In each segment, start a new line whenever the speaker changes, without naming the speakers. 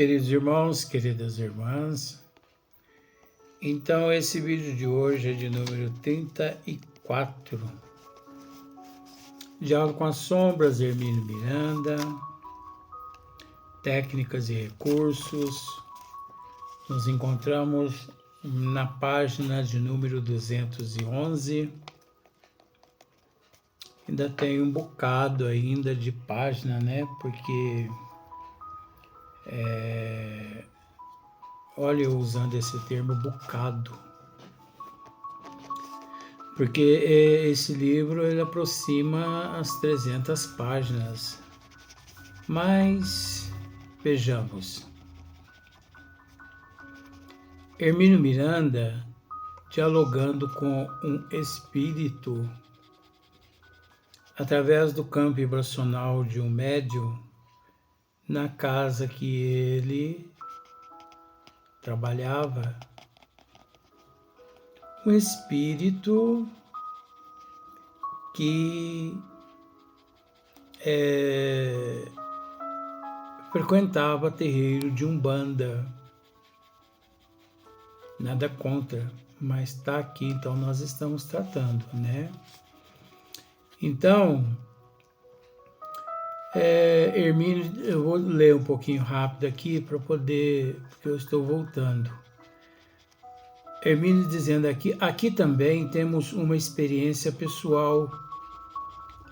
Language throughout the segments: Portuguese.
Queridos irmãos, queridas irmãs, então esse vídeo de hoje é de número 34, Diálogo com as Sombras, Hermínio Miranda, Técnicas e Recursos. Nos encontramos na página de número 211, ainda tem um bocado ainda de página, né, porque... Olha, eu usando esse termo bocado, porque esse livro ele aproxima as 300 páginas, mas vejamos. Hermínio Miranda dialogando com um espírito através do campo vibracional de um médium na casa que ele trabalhava. Um espírito que frequentava terreiro de Umbanda. Nada contra, mas está aqui, então nós estamos tratando, né? Então, Hermínio, eu vou ler um pouquinho rápido aqui para poder, porque eu estou voltando. Hermínio dizendo aqui também temos uma experiência pessoal.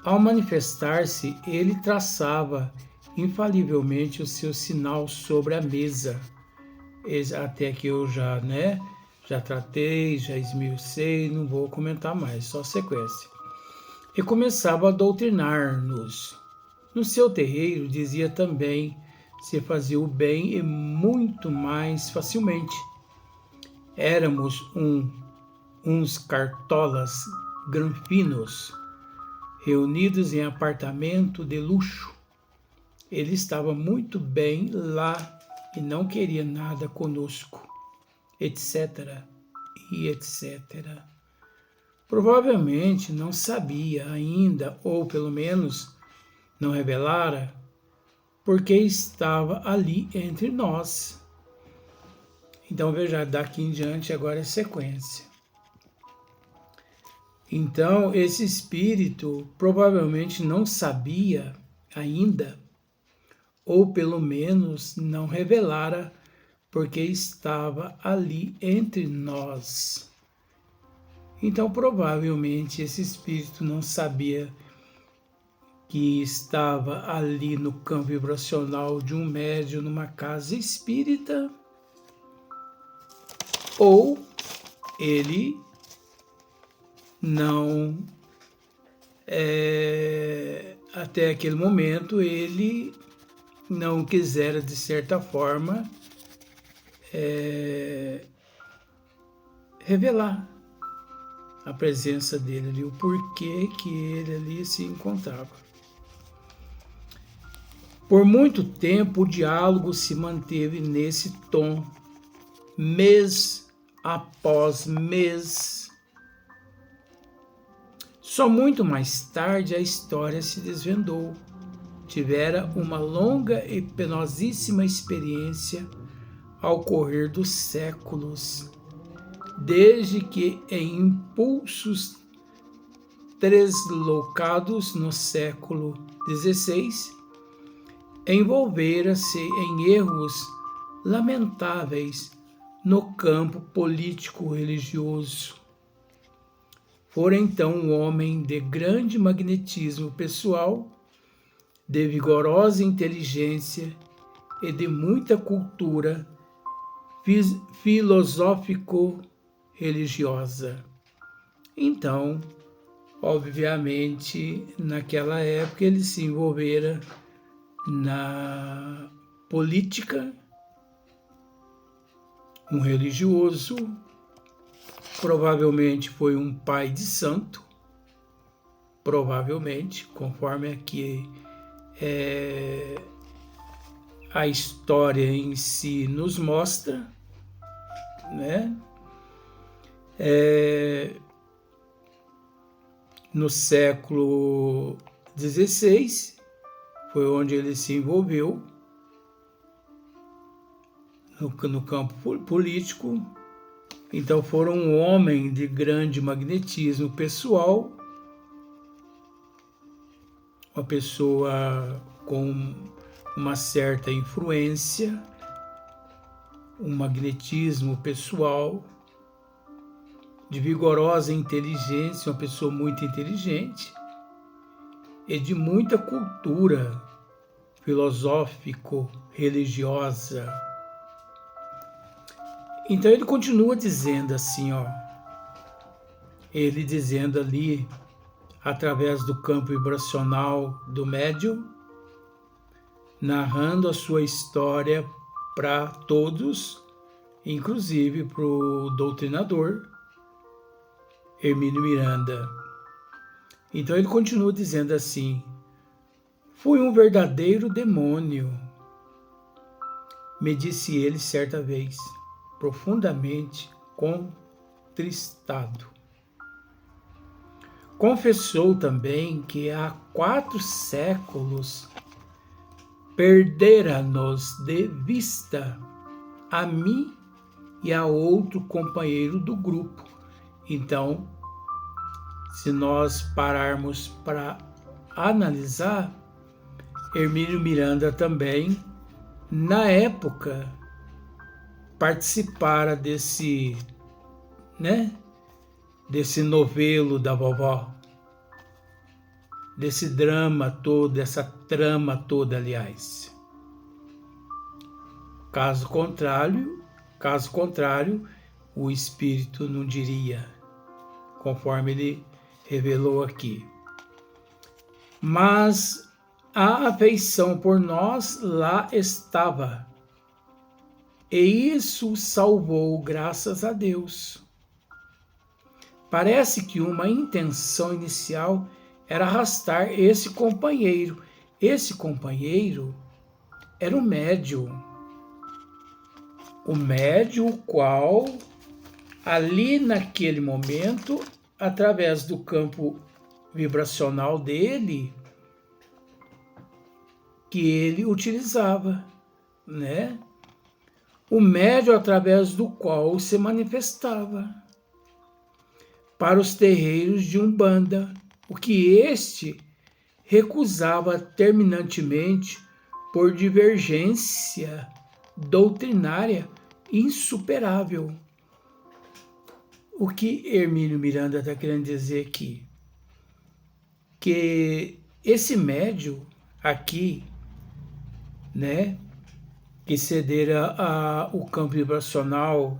Ao manifestar-se, ele traçava infalivelmente o seu sinal sobre a mesa. Até aqui eu já tratei, já esmiucei, não vou comentar mais, só sequência. E começava a doutrinar-nos. No seu terreiro, dizia também, se fazia o bem e muito mais facilmente. Éramos uns cartolas granfinos, reunidos em apartamento de luxo. Ele estava muito bem lá e não queria nada conosco, etc. e etc. Provavelmente não sabia ainda, ou pelo menos não revelara, porque estava ali entre nós. Então veja, daqui em diante agora é sequência. Então esse espírito provavelmente não sabia ainda, ou pelo menos não revelara, porque estava ali entre nós. Então provavelmente esse espírito não sabia que estava ali no campo vibracional de um médium numa casa espírita, ou ele não, até aquele momento, ele não quisera, de certa forma, revelar a presença dele ali, o porquê que ele ali se encontrava. Por muito tempo, o diálogo se manteve nesse tom, mês após mês. Só muito mais tarde a história se desvendou. Tivera uma longa e penosíssima experiência ao correr dos séculos, desde que em impulsos treslocados no século XVI, envolvera-se em erros lamentáveis no campo político-religioso. Fora então um homem de grande magnetismo pessoal, de vigorosa inteligência e de muita cultura filosófico-religiosa. Então, obviamente, naquela época ele se envolvera na política, um religioso, provavelmente foi um pai de santo, provavelmente, conforme aqui a história em si nos mostra, né? No século XVI foi onde ele se envolveu no campo político. Então foram um homem de grande magnetismo pessoal, uma pessoa com uma certa influência, um magnetismo pessoal, de vigorosa inteligência, uma pessoa muito inteligente e de muita cultura filosófico-religiosa. Então ele continua dizendo assim, ele dizendo ali, através do campo vibracional do médium, narrando a sua história para todos, inclusive para o doutrinador Hermínio Miranda. Então ele continua dizendo assim: fui um verdadeiro demônio, me disse ele certa vez, profundamente contristado. Confessou também que há 4 séculos perdera-nos de vista, a mim e a outro companheiro do grupo. Então, se nós pararmos para analisar, Hermínio Miranda também, na época, participara desse novelo da vovó, desse drama todo, dessa trama toda, aliás. Caso contrário, o espírito não diria, conforme ele revelou aqui. Mas a afeição por nós lá estava, e isso o salvou, graças a Deus. Parece que uma intenção inicial era arrastar esse companheiro. Esse companheiro era o médium. O médium, o qual, ali naquele momento, através do campo vibracional dele, que ele utilizava, né? O médium através do qual se manifestava para os terreiros de Umbanda, o que este recusava terminantemente por divergência doutrinária insuperável. O que Hermínio Miranda está querendo dizer aqui? Que esse médium aqui, né, que cedera o campo vibracional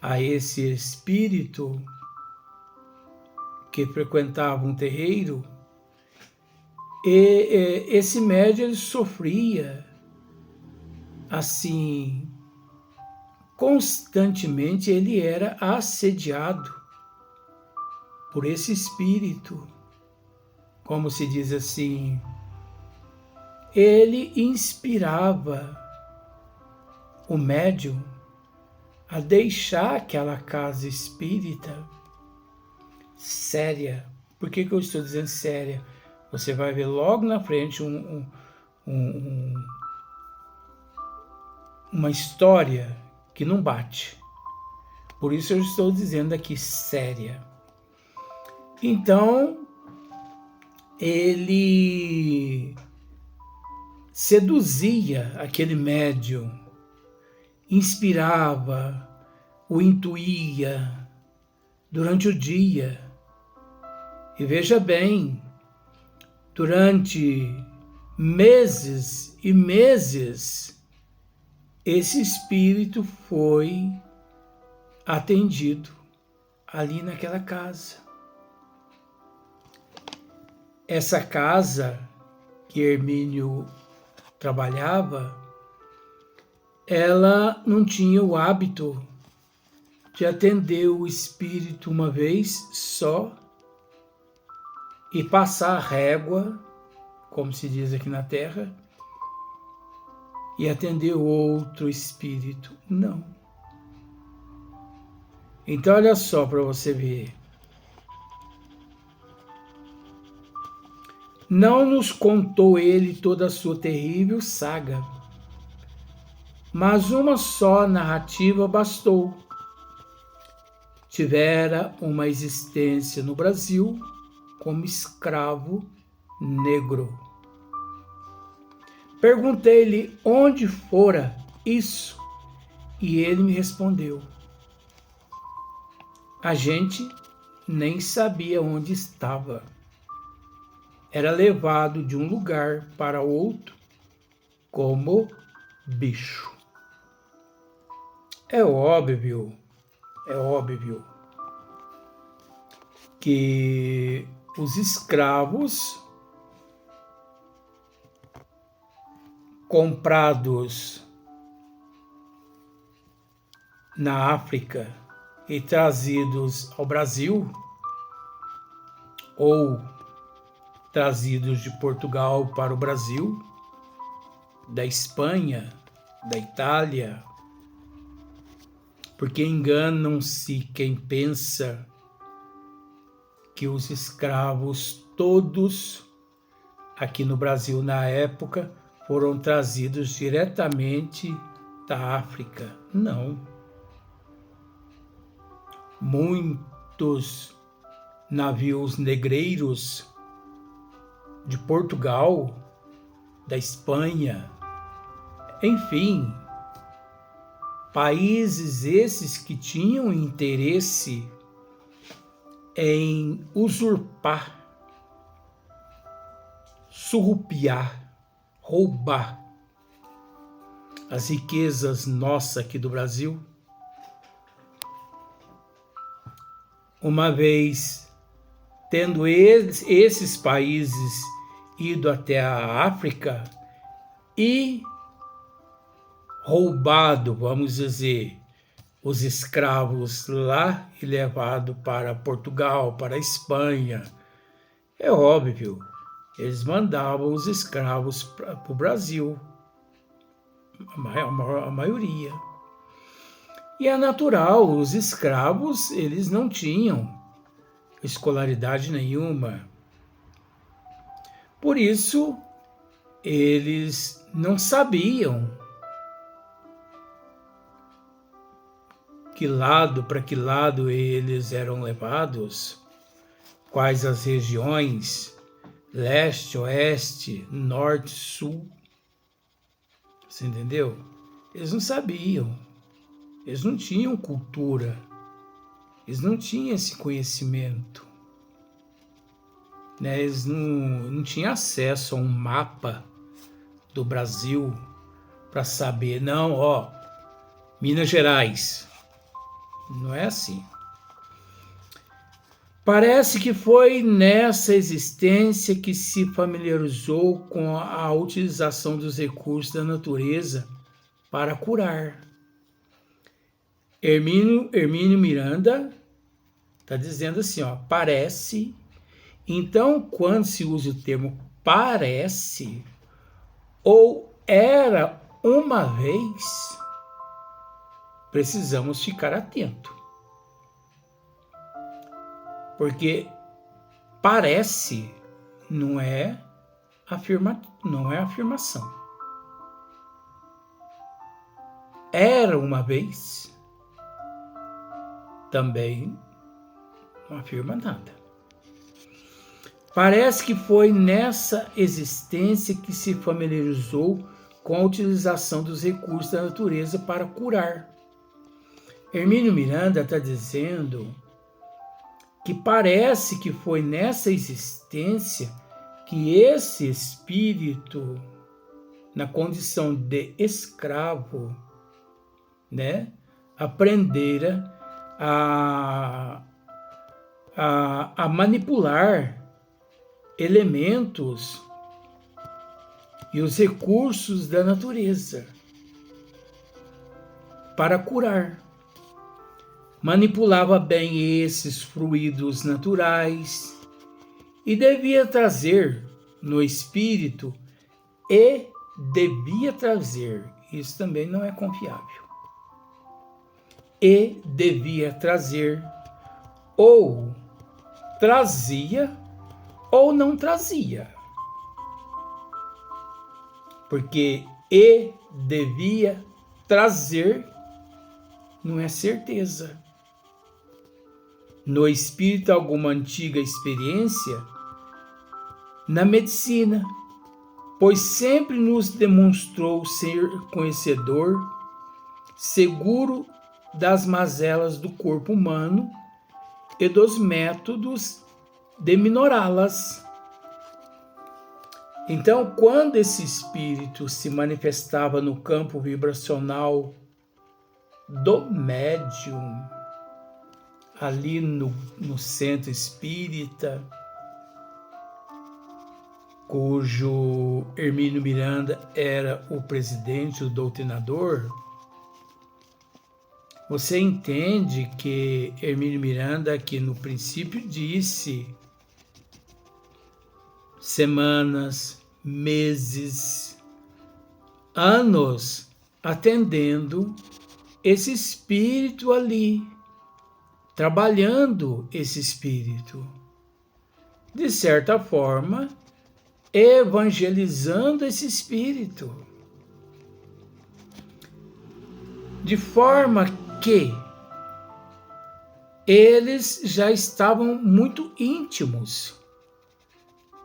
a esse espírito que frequentava um terreiro, e esse médium ele sofria assim, constantemente ele era assediado por esse espírito, como se diz assim, ele inspirava o médium a deixar aquela casa espírita séria. Por que eu estou dizendo séria? Você vai ver logo na frente uma história que não bate. Por isso eu estou dizendo aqui séria. Então, ele seduzia aquele médium, inspirava, o intuía durante o dia. E veja bem, durante meses e meses, esse espírito foi atendido ali naquela casa. Essa casa que Hermínio trabalhava, ela não tinha o hábito de atender o espírito uma vez só e passar a régua, como se diz aqui na Terra, e atender outro espírito. Não. Então, olha só para você ver. Não nos contou ele toda a sua terrível saga, mas uma só narrativa bastou. Tivera uma existência no Brasil como escravo negro. Perguntei-lhe onde fora isso, e ele me respondeu: a gente nem sabia onde estava. Era levado de um lugar para outro como bicho. É óbvio que os escravos comprados na África e trazidos ao Brasil, ou trazidos de Portugal para o Brasil, da Espanha, da Itália, porque enganam-se quem pensa que os escravos todos aqui no Brasil na época foram trazidos diretamente da África. Não. Muitos navios negreiros de Portugal, da Espanha, enfim, países esses que tinham interesse em usurpar, surrupiar, roubar as riquezas nossas aqui do Brasil. Uma vez tendo esses países ido até a África e roubado, vamos dizer, os escravos lá e levado para Portugal, para a Espanha, é óbvio, eles mandavam os escravos para o Brasil, a maioria. E é natural, os escravos, eles não tinham escolaridade nenhuma. Por isso, eles não sabiam para que lado eles eram levados, quais as regiões, leste, oeste, norte, sul. Você entendeu? Eles não sabiam, eles não tinham cultura, eles não tinham esse conhecimento, né? Eles não tinham acesso a um mapa do Brasil para saber, não, ó, Minas Gerais. Não é assim. Parece que foi nessa existência que se familiarizou com a utilização dos recursos da natureza para curar. Hermínio Miranda está dizendo assim, ó, parece. Então, quando se usa o termo parece, ou era uma vez, precisamos ficar atento. Porque parece não é afirmação. Era uma vez, também não afirma nada. Parece que foi nessa existência que se familiarizou com a utilização dos recursos da natureza para curar. Hermínio Miranda está dizendo que parece que foi nessa existência que esse espírito, na condição de escravo, né, aprendera a manipular elementos e os recursos da natureza para curar. Manipulava bem esses fluidos naturais e devia trazer no espírito isso também não é confiável, e devia trazer, ou trazia ou não trazia, porque devia trazer não é certeza. No espírito, alguma antiga experiência na medicina, pois sempre nos demonstrou ser conhecedor, seguro das mazelas do corpo humano e dos métodos de minorá-las. Então, quando esse espírito se manifestava no campo vibracional do médium, ali no centro espírita, cujo Hermínio Miranda era o presidente, o doutrinador, você entende que Hermínio Miranda, que no princípio disse semanas, meses, anos atendendo esse espírito ali, trabalhando esse espírito, de certa forma, evangelizando esse espírito, de forma que eles já estavam muito íntimos,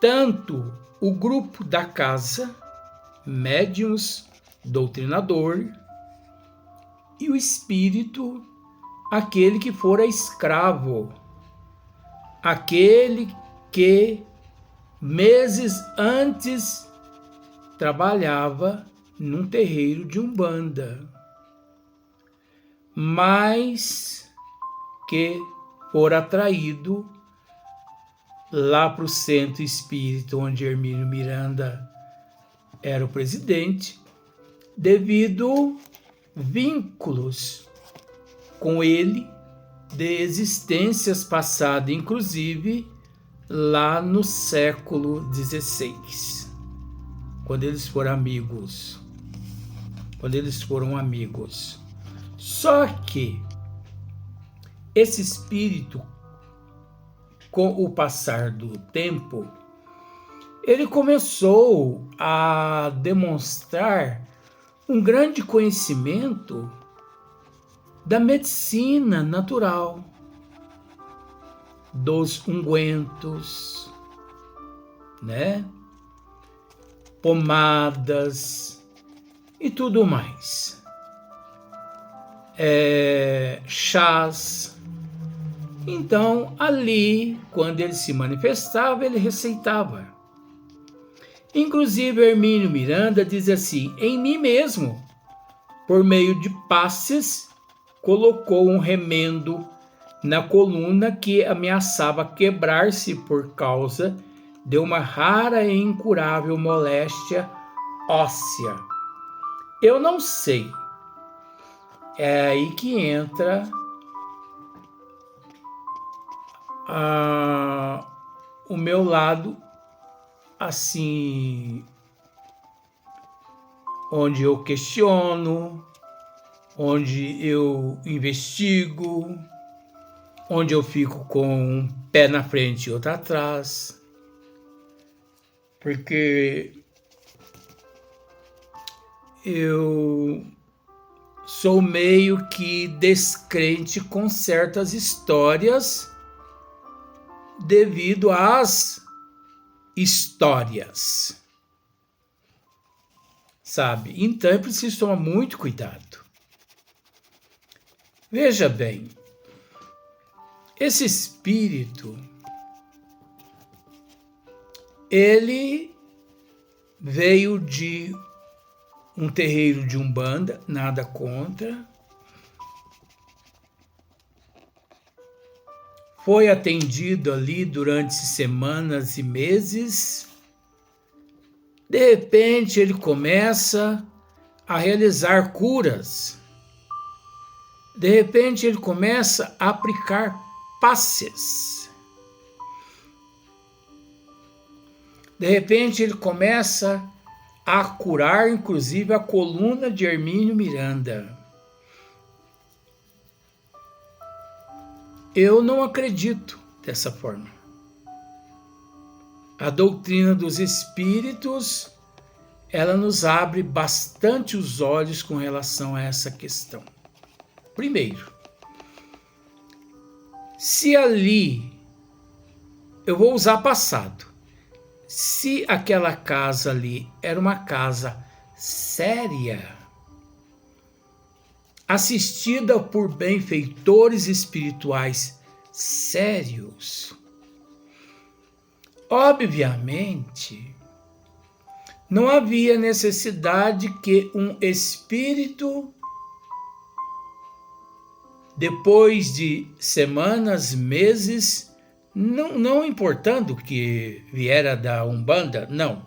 tanto o grupo da casa, médiuns, doutrinador, e o espírito, aquele que fora escravo, aquele que meses antes trabalhava num terreiro de Umbanda, mas que fora atraído lá para o centro espírita, onde Hermínio Miranda era o presidente, devido vínculos com ele de existências passadas, inclusive lá no século XVI, quando eles foram amigos. Só que esse espírito, com o passar do tempo, ele começou a demonstrar um grande conhecimento da medicina natural, dos ungüentos, né? Pomadas e tudo mais. Chás. Então, ali, quando ele se manifestava, ele receitava. Inclusive, Hermínio Miranda diz assim: em mim mesmo, por meio de passes, colocou um remendo na coluna que ameaçava quebrar-se por causa de uma rara e incurável moléstia óssea. Eu não sei. É aí que entra o meu lado, assim, onde eu questiono, onde eu investigo, onde eu fico com um pé na frente e outro atrás, porque eu sou meio que descrente com certas histórias devido às histórias, sabe? Então é preciso tomar muito cuidado. Veja bem, esse espírito, ele veio de um terreiro de Umbanda, nada contra. Foi atendido ali durante semanas e meses. De repente, ele começa a realizar curas. De repente, ele começa a aplicar passes. De repente, ele começa a curar, inclusive, a coluna de Hermínio Miranda. Eu não acredito dessa forma. A doutrina dos espíritos ela nos abre bastante os olhos com relação a essa questão. Primeiro, se ali, eu vou usar passado, se aquela casa ali era uma casa séria, assistida por benfeitores espirituais sérios, obviamente, não havia necessidade que um espírito, depois de semanas, meses, não importando que viera da Umbanda, não.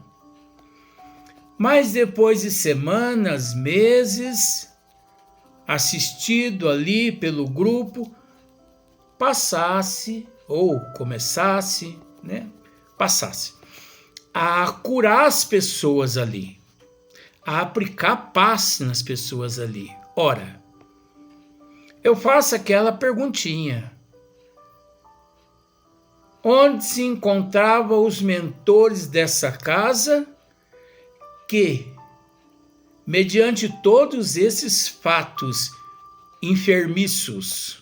Mas depois de semanas, meses, assistido ali pelo grupo, passasse a curar as pessoas ali, a aplicar paz nas pessoas ali. Ora, eu faço aquela perguntinha: onde se encontravam os mentores dessa casa que, mediante todos esses fatos enfermidades,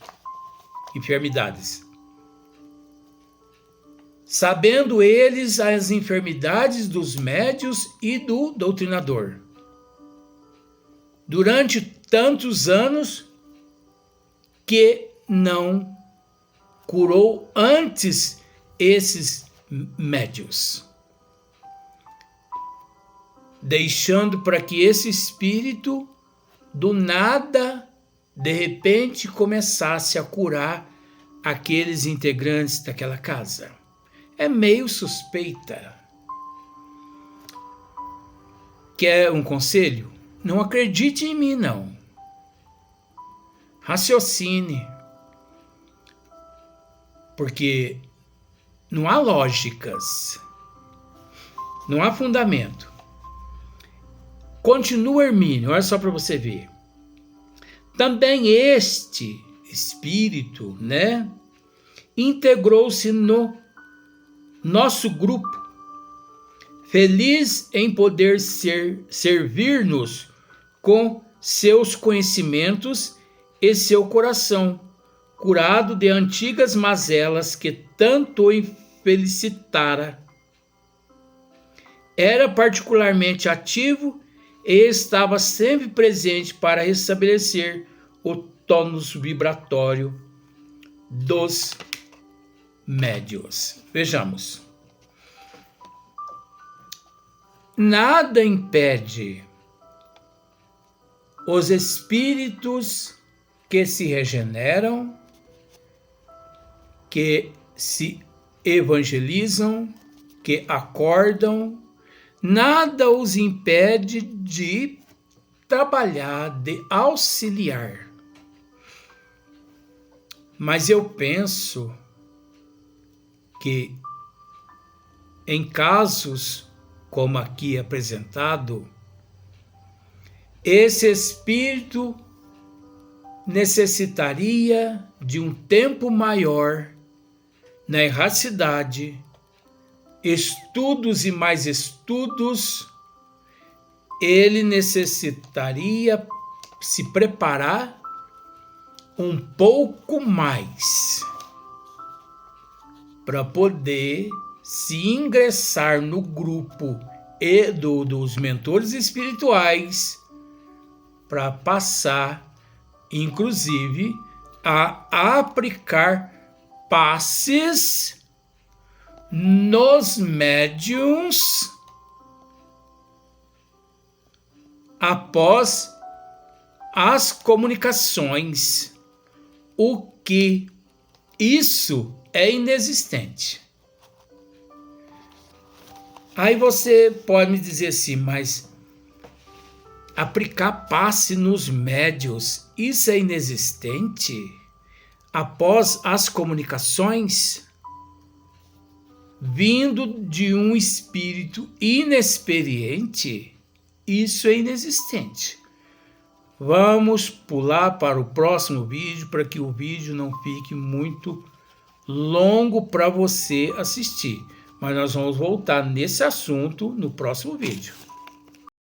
sabendo eles as enfermidades dos médios e do doutrinador, durante tantos anos, que não curou antes esses médios, deixando para que esse espírito do nada, de repente, começasse a curar aqueles integrantes daquela casa. É meio suspeita. Quer um conselho? Não acredite em mim, não. Raciocine. Porque não há lógicas. Não há fundamento. Continua Hermínio, olha só para você ver. Também este espírito, integrou-se no nosso grupo, feliz em poder servir-nos com seus conhecimentos e seu coração, curado de antigas mazelas que tanto o infelicitara. Era particularmente ativo e estava sempre presente para restabelecer o tônus vibratório dos médios. Vejamos. Nada impede os espíritos que se regeneram, que se evangelizam, que acordam, nada os impede de trabalhar, de auxiliar. Mas eu penso que em casos como aqui apresentado, esse espírito necessitaria de um tempo maior na erraticidade, estudos e mais estudos. Ele necessitaria se preparar um pouco mais para poder se ingressar no grupo dos mentores espirituais, para passar, inclusive, a aplicar passes nos médiuns após as comunicações, o que isso é inexistente. Aí você pode me dizer assim, mas aplicar passe nos médios, isso é inexistente? Após as comunicações? Vindo de um espírito inexperiente, isso é inexistente. Vamos pular para o próximo vídeo, para que o vídeo não fique muito longo para você assistir. Mas nós vamos voltar nesse assunto no próximo vídeo.